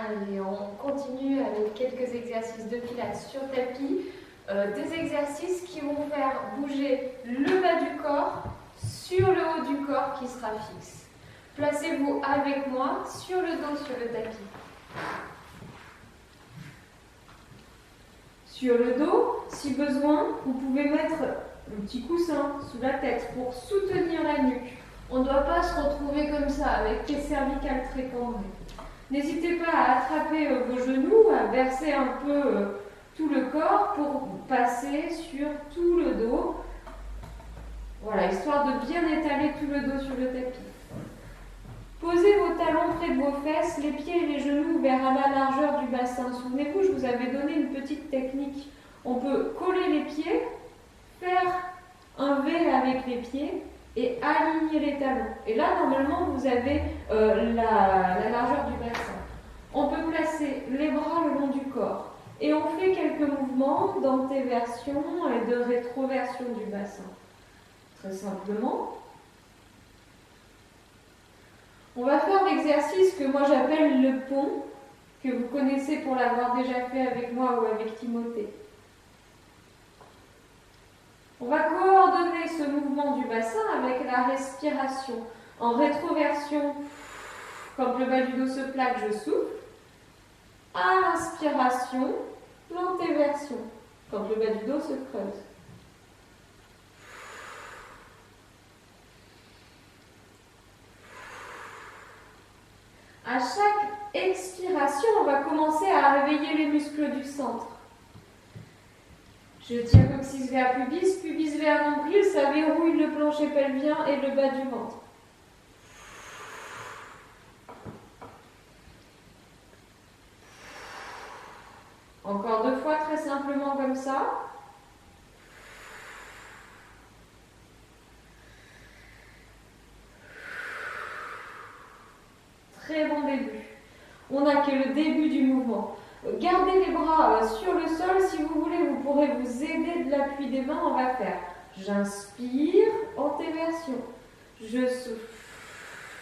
Allez, on continue avec quelques exercices de pilates sur tapis. Des exercices qui vont faire bouger le bas du corps sur le haut du corps qui sera fixe. Placez-vous avec moi sur le dos sur le tapis. Sur le dos, si besoin, vous pouvez mettre un petit coussin sous la tête pour soutenir la nuque. On ne doit pas se retrouver comme ça avec les cervicales très cambrées. N'hésitez pas à attraper vos genoux, à verser un peu tout le corps pour passer sur tout le dos. Voilà, histoire de bien étaler tout le dos sur le tapis. Posez vos talons près de vos fesses, les pieds et les genoux vers à la largeur du bassin. Souvenez-vous, je vous avais donné une petite technique. On peut coller les pieds, faire un V avec les pieds et aligner les talons. Et là, normalement, vous avez la largeur du bassin. On peut placer les bras le long du corps. Et on fait quelques mouvements d'antéversion et de rétroversion du bassin. Très simplement. On va faire l'exercice que moi j'appelle le pont, que vous connaissez pour l'avoir déjà fait avec moi ou avec Timothée. On va coordonner ce mouvement du bassin avec la respiration. En rétroversion, quand le bas du dos se plaque, je souffle. À l'inspiration, l'antéversion, quand le bas du dos se creuse. À chaque expiration, on va commencer à réveiller les muscles du centre. Je tire coccyx vers pubis, pubis vers nombril, ça verrouille le plancher pelvien et le bas du ventre. Encore 2 fois, très simplement comme ça. Très bon début. On n'a que le début du mouvement. Gardez les bras sur le sol. Si vous voulez, vous pourrez vous aider de l'appui des mains. On va faire. J'inspire, antéversion. Je souffle.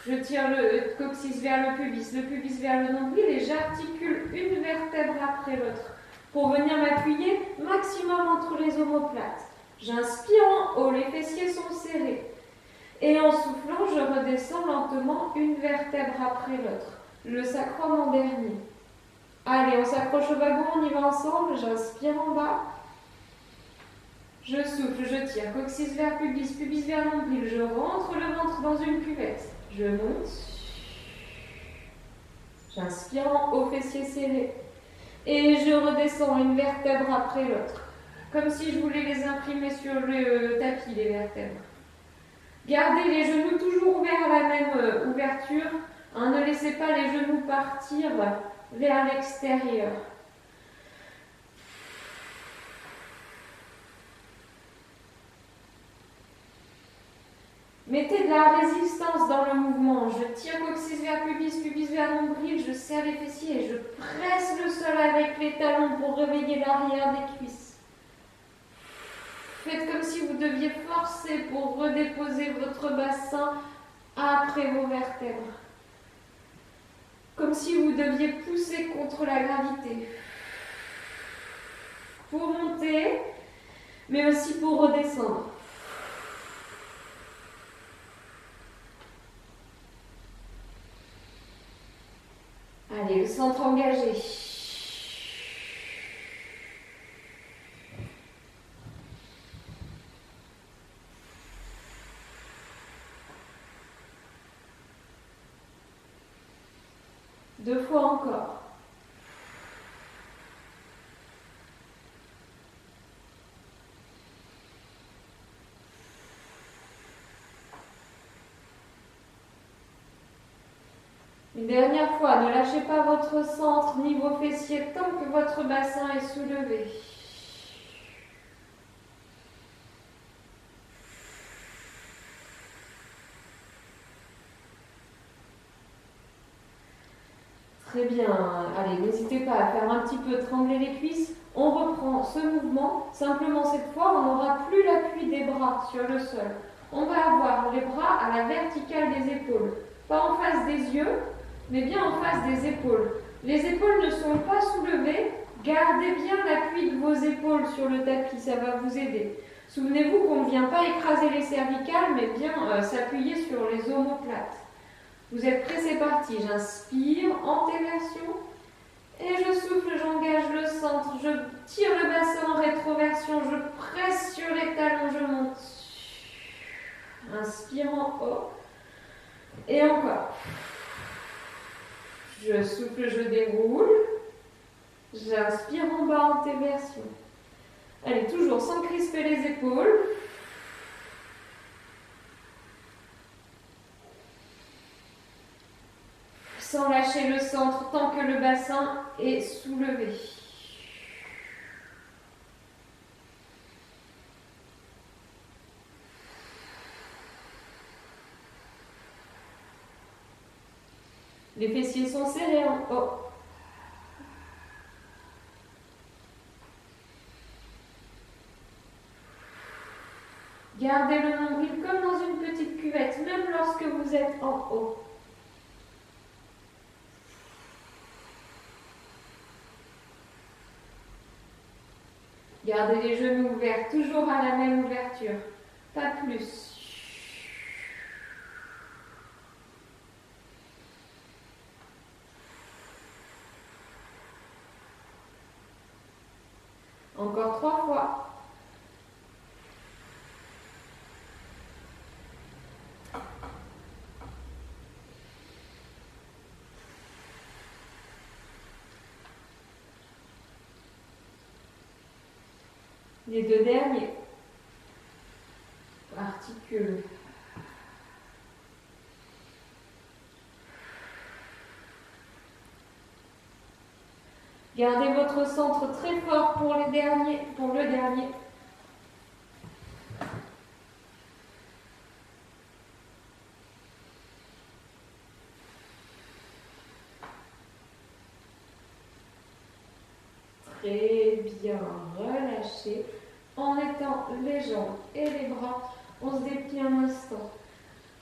Je tire le coccyx vers le pubis vers le nombril et j'articule une vertèbre après l'autre pour venir m'appuyer maximum entre les omoplates. J'inspire en haut, les fessiers sont serrés. Et en soufflant, je redescends lentement une vertèbre après l'autre. Le sacrum en dernier. Allez, on s'accroche au wagon, on y va ensemble. J'inspire en bas. Je souffle, je tire. Coccyx vers pubis, pubis vers nombril. Je rentre le ventre dans une cuvette. Je monte. J'inspire en haut, fessiers serrés. Et je redescends une vertèbre après l'autre. Comme si je voulais les imprimer sur le tapis, les vertèbres. Gardez les genoux toujours ouverts à la même ouverture. Ne laissez pas les genoux partir vers l'extérieur. Mettez de la résistance dans le mouvement. Je tire coccyx vers pubis, pubis vers nombril. Je serre les fessiers et je presse le sol avec les talons pour réveiller l'arrière des cuisses. Faites comme si vous deviez forcer pour redéposer votre bassin après vos vertèbres. Comme si vous deviez pousser contre la gravité. Pour monter, mais aussi pour redescendre. Allez, le centre engagé. Deux fois encore. Une dernière fois, ne lâchez pas votre centre ni vos fessiers tant que votre bassin est soulevé. Très bien. Allez, n'hésitez pas à faire un petit peu trembler les cuisses. On reprend ce mouvement. Simplement cette fois, on n'aura plus l'appui des bras sur le sol. On va avoir les bras à la verticale des épaules. Pas en face des yeux, mais bien en face des épaules. Les épaules ne sont pas soulevées. Gardez bien l'appui de vos épaules sur le tapis, ça va vous aider. Souvenez-vous qu'on ne vient pas écraser les cervicales, mais bien s'appuyer sur les omoplates. Vous êtes prêts, c'est parti. J'inspire, antéversion. Et je souffle, j'engage le centre. Je tire le bassin en rétroversion. Je presse sur les talons, je monte. Inspire en haut. Et encore. Je souffle, je déroule. J'inspire en bas, antéversion. Allez, toujours sans crisper les épaules. Sans lâcher le centre tant que le bassin est soulevé. Les fessiers sont serrés en haut. Gardez le nombril comme dans une petite cuvette, même lorsque vous êtes en haut. Gardez les genoux ouverts, toujours à la même ouverture, pas plus. Encore 3 fois. Les 2 derniers. Articule. Gardez votre centre très fort pour le dernier. Très bien, relâchez. En étend les jambes et les bras, on se déplie un instant.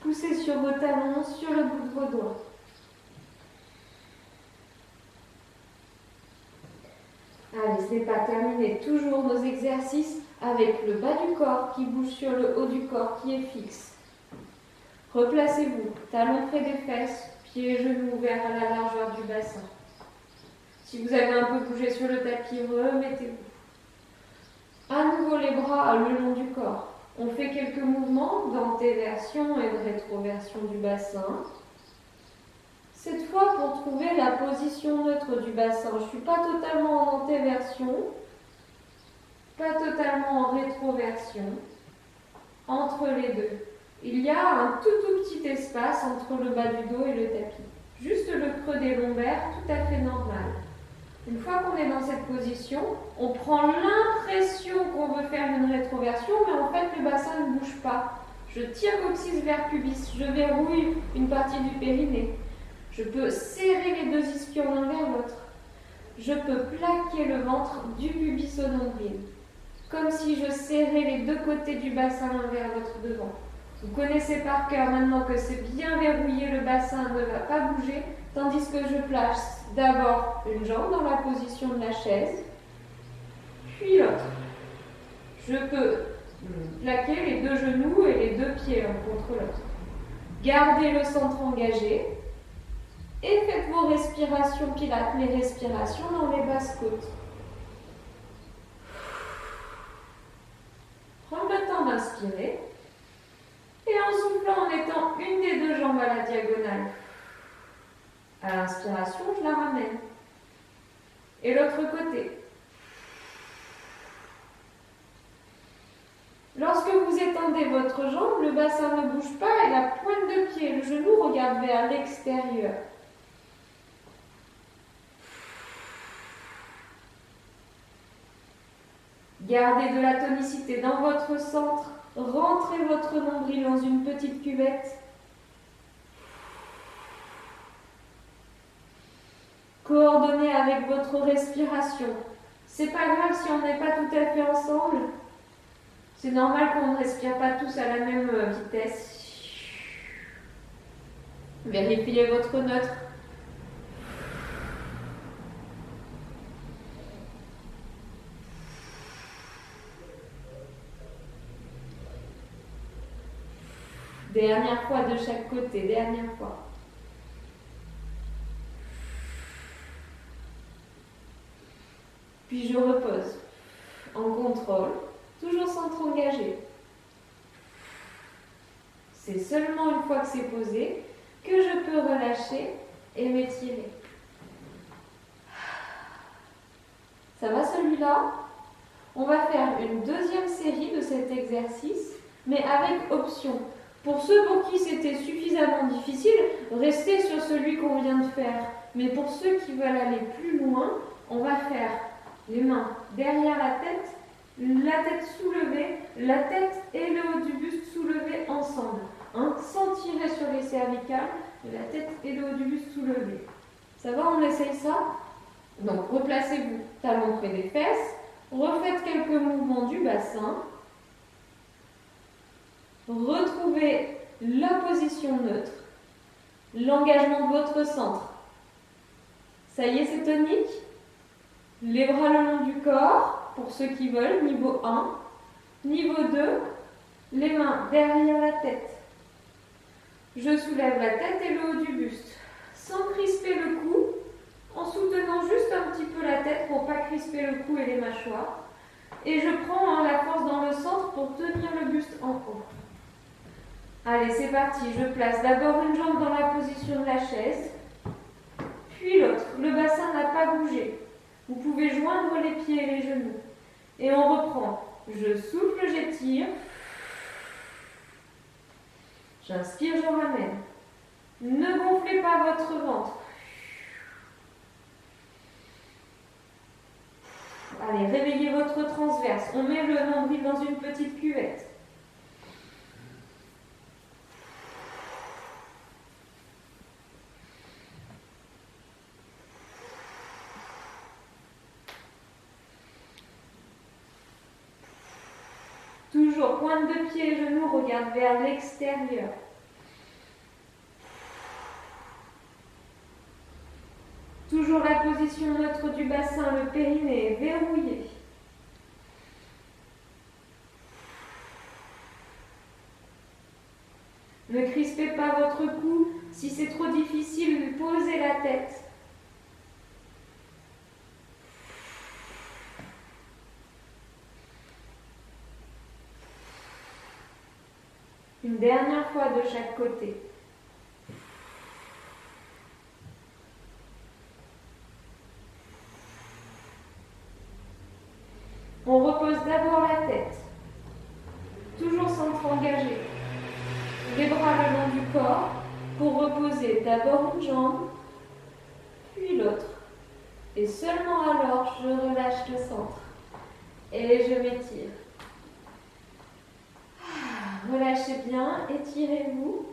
Poussez sur vos talons, sur le bout de vos doigts. Allez, ce n'est pas terminé. Toujours nos exercices avec le bas du corps qui bouge sur le haut du corps qui est fixe. Replacez-vous, talons près des fesses, pieds et genoux ouverts à la largeur du bassin. Si vous avez un peu bougé sur le tapis, remettez-vous. À nouveau les bras le long du corps. On fait quelques mouvements d'antéversion et de rétroversion du bassin. Cette fois, pour trouver la position neutre du bassin, je ne suis pas totalement en antéversion, pas totalement en rétroversion, entre les deux. Il y a un tout petit espace entre le bas du dos et le tapis. Juste le creux des lombaires, tout à fait normal. Une fois qu'on est dans cette position, on prend l'impression qu'on veut faire une rétroversion, mais en fait le bassin ne bouge pas. Je tire coccyx vers pubis, je verrouille une partie du périnée. Je peux serrer les deux ischions l'un vers l'autre. Je peux plaquer le ventre du pubis au nombril, comme si je serrais les deux côtés du bassin l'un vers l'autre devant. Vous connaissez par cœur maintenant que c'est bien verrouillé, le bassin ne va pas bouger, tandis que je place d'abord une jambe dans la position de la chaise, puis l'autre. Je peux plaquer les deux genoux et les deux pieds l'un contre l'autre. Gardez le centre engagé et faites vos respirations pilates, les respirations dans les basses côtes. Prendre le temps d'inspirer. Et en soufflant, en étant une des deux jambes à la diagonale. À l'inspiration, je la ramène. Et l'autre côté. Lorsque vous étendez votre jambe, le bassin ne bouge pas et la pointe de pied, le genou regarde vers l'extérieur. Gardez de la tonicité dans votre centre. Rentrez votre nombril dans une petite cuvette. Coordonnez avec votre respiration. C'est pas grave si on n'est pas tout à fait ensemble. C'est normal qu'on ne respire pas tous à la même vitesse. Vérifiez votre neutre. Dernière fois de chaque côté, dernière fois. Puis je repose en contrôle, toujours sans trop engager. C'est seulement une fois que c'est posé que je peux relâcher et m'étirer. Ça va celui-là? On va faire une deuxième série de cet exercice, mais avec option. Pour ceux pour qui c'était suffisamment difficile, restez sur celui qu'on vient de faire. Mais pour ceux qui veulent aller plus loin, on va faire les mains derrière la tête soulevée, la tête et le haut du buste soulevés ensemble. Sans tirer sur les cervicales, la tête et le haut du buste soulevés. Ça va, on essaye ça? Donc replacez-vous talons près des fesses, refaites quelques mouvements du bassin, retrouvez la position neutre, l'engagement de votre centre. Ça y est, c'est tonique. Les bras le long du corps, pour ceux qui veulent, niveau 1. Niveau 2, les mains derrière la tête. Je soulève la tête et le haut du buste, sans crisper le cou, en soutenant juste un petit peu la tête pour ne pas crisper le cou et les mâchoires. Et je prends la force dans le centre pour tenir le buste en haut. Allez, c'est parti. Je place d'abord une jambe dans la position de la chaise, puis l'autre. Le bassin n'a pas bougé. Vous pouvez joindre les pieds et les genoux. Et on reprend. Je souffle, j'étire. J'inspire, je ramène. Ne gonflez pas votre ventre. Allez, réveillez votre transverse. On met le nombril dans une petite cuvette. Toujours, pointe de pied et genoux, regarde vers l'extérieur. Toujours la position neutre du bassin, le périnée est verrouillé. Ne crispez pas votre cou. Si c'est trop difficile, posez la tête. Une dernière fois de chaque côté. On repose d'abord la tête, toujours centre engagé. Les bras le long du corps pour reposer d'abord une jambe, puis l'autre. Et seulement alors, je relâche le centre et je m'étire. Relâchez bien, étirez-vous.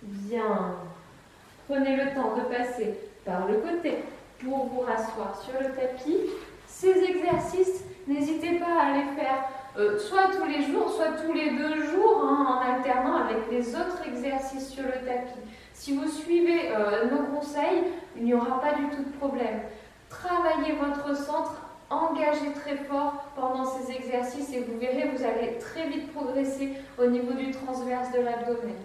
Bien. Prenez le temps de passer par le côté pour vous rasseoir sur le tapis. Ces exercices, n'hésitez pas à les faire soit tous les jours, soit tous les 2 jours, en alternant avec les autres exercices sur le tapis. Si vous suivez nos conseils, il n'y aura pas du tout de problème. Travaillez votre centre, engagez très fort pendant ces exercices et vous verrez, vous allez très vite progresser au niveau du transverse de l'abdomen.